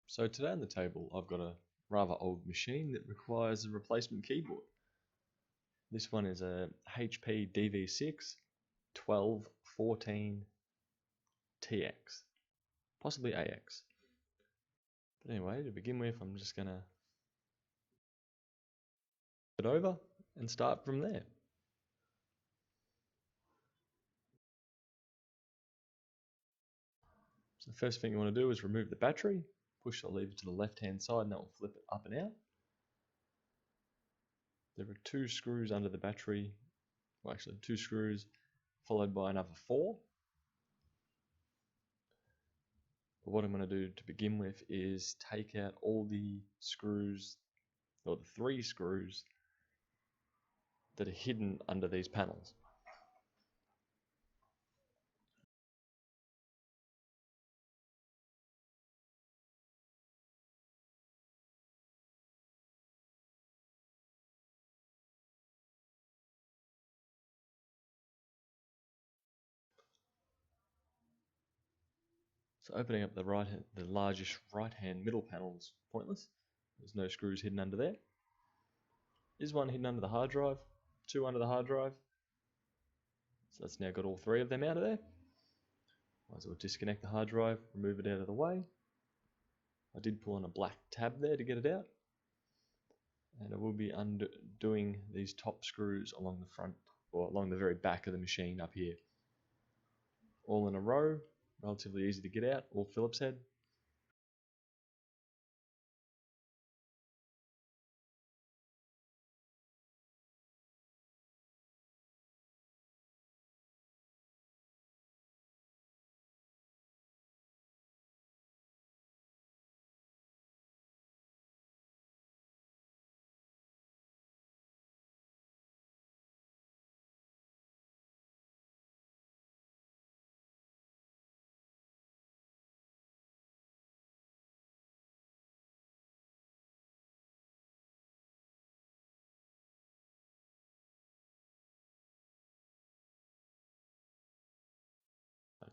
So today on the table I've got a rather old machine that requires a replacement keyboard. This one is a HP DV6 1214 TX, possibly AX. But anyway, to begin with, I'm just going to put it over and start from there. So the first thing you want to do is remove the battery. Push the lever to the left hand side and that will flip it up and out. There are 2 screws under the battery, well actually 2 screws followed by another 4. But what I'm going to do to begin with is take out all the screws, or the 3 screws that are hidden under these panels. So opening up the largest right-hand middle panel is pointless. There's no screws hidden under there. Is one hidden under the hard drive, 2 under the hard drive. So that's now got all 3 of them out of there. Might as well disconnect the hard drive, remove it out of the way. I did pull on a black tab there to get it out. And I will be undoing these top screws along the front, or along the very back of the machine up here. All in a row, relatively easy to get out, all Phillips head.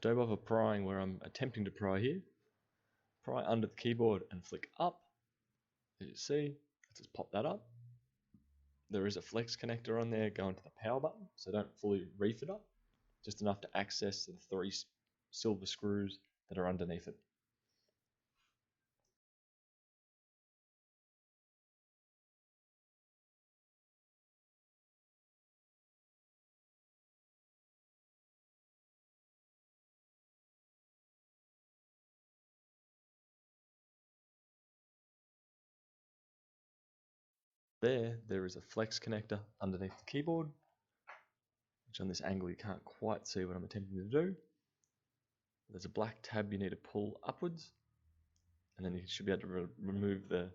Don't bother prying where I'm attempting to pry here. Pry under the keyboard and flick up. As you see, let's just pop that up. There is a flex connector on there going to the power button, so don't fully reef it up. Just enough to access the 3 silver screws that are underneath it. There is a flex connector underneath the keyboard, which on this angle you can't quite see what I'm attempting to do. There's a black tab you need to pull upwards, and then you should be able to remove the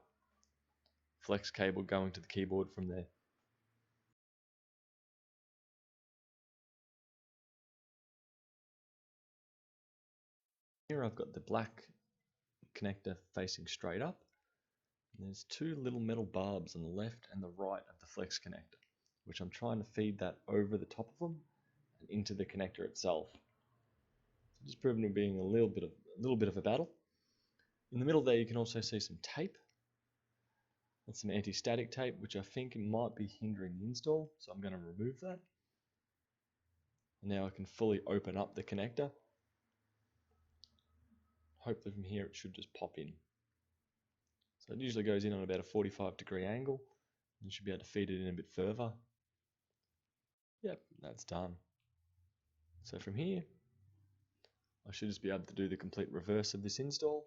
flex cable going to the keyboard from there. Here I've got the black connector facing straight up. There's 2 little metal barbs on the left and the right of the flex connector, which I'm trying to feed that over the top of them and into the connector itself. So just proving to being a little bit of a battle. In the middle there you can also see some tape. That's some anti-static tape, which I think might be hindering the install, so I'm going to remove that. And now I can fully open up the connector. Hopefully from here it should just pop in. So it usually goes in on about a 45-degree angle. You should be able to feed it in a bit further. Yep, that's done. So from here, I should just be able to do the complete reverse of this install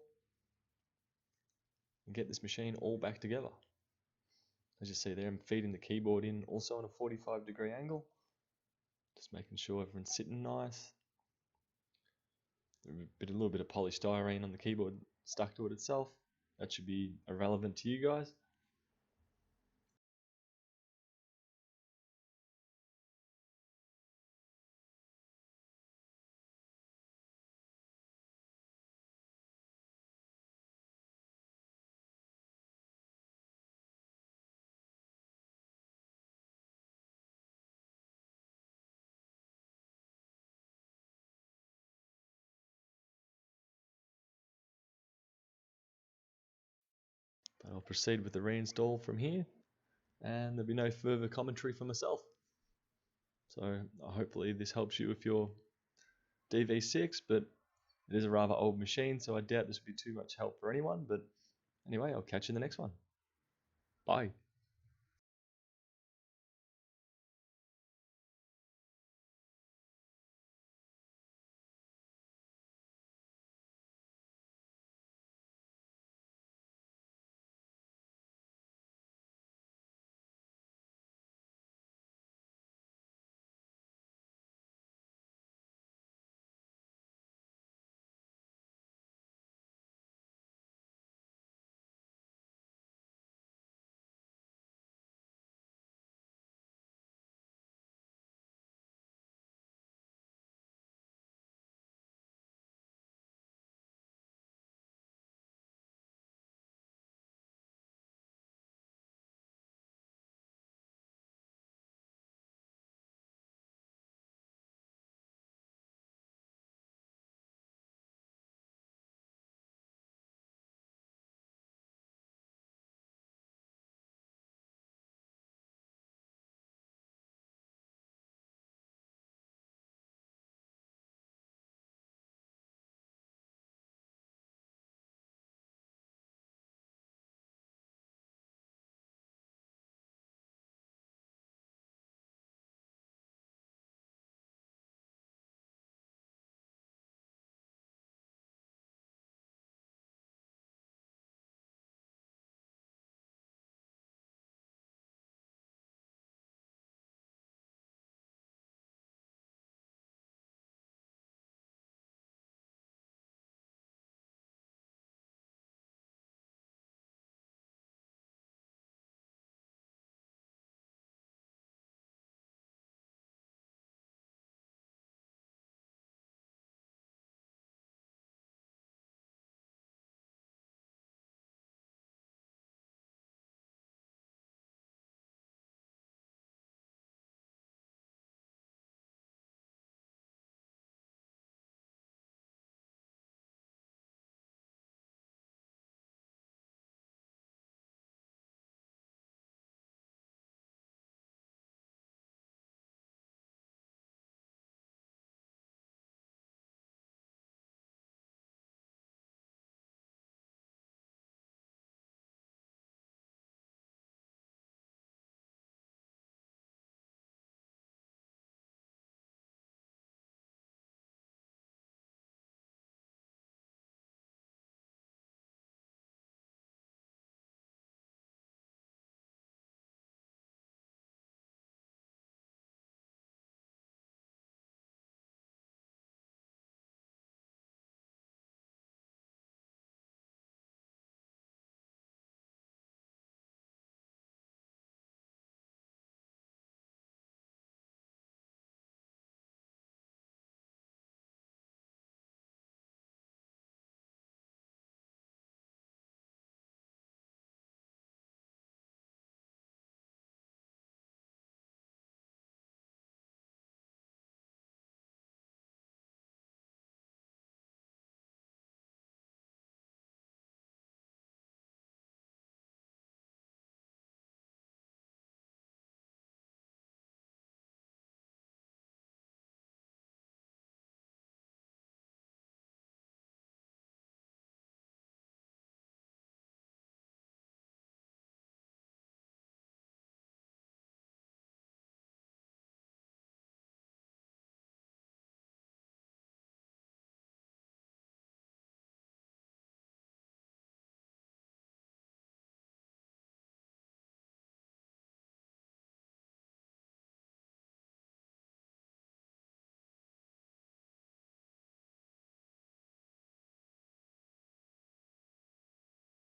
and get this machine all back together. As you see there, I'm feeding the keyboard in also on a 45-degree angle. Just making sure everyone's sitting nice. A little bit of polystyrene on the keyboard stuck to it itself. That should be irrelevant to you guys. I'll proceed with the reinstall from here, and there'll be no further commentary from myself. So hopefully this helps you with your DV6, but it is a rather old machine, so I doubt this will be too much help for anyone. But anyway, I'll catch you in the next one. Bye.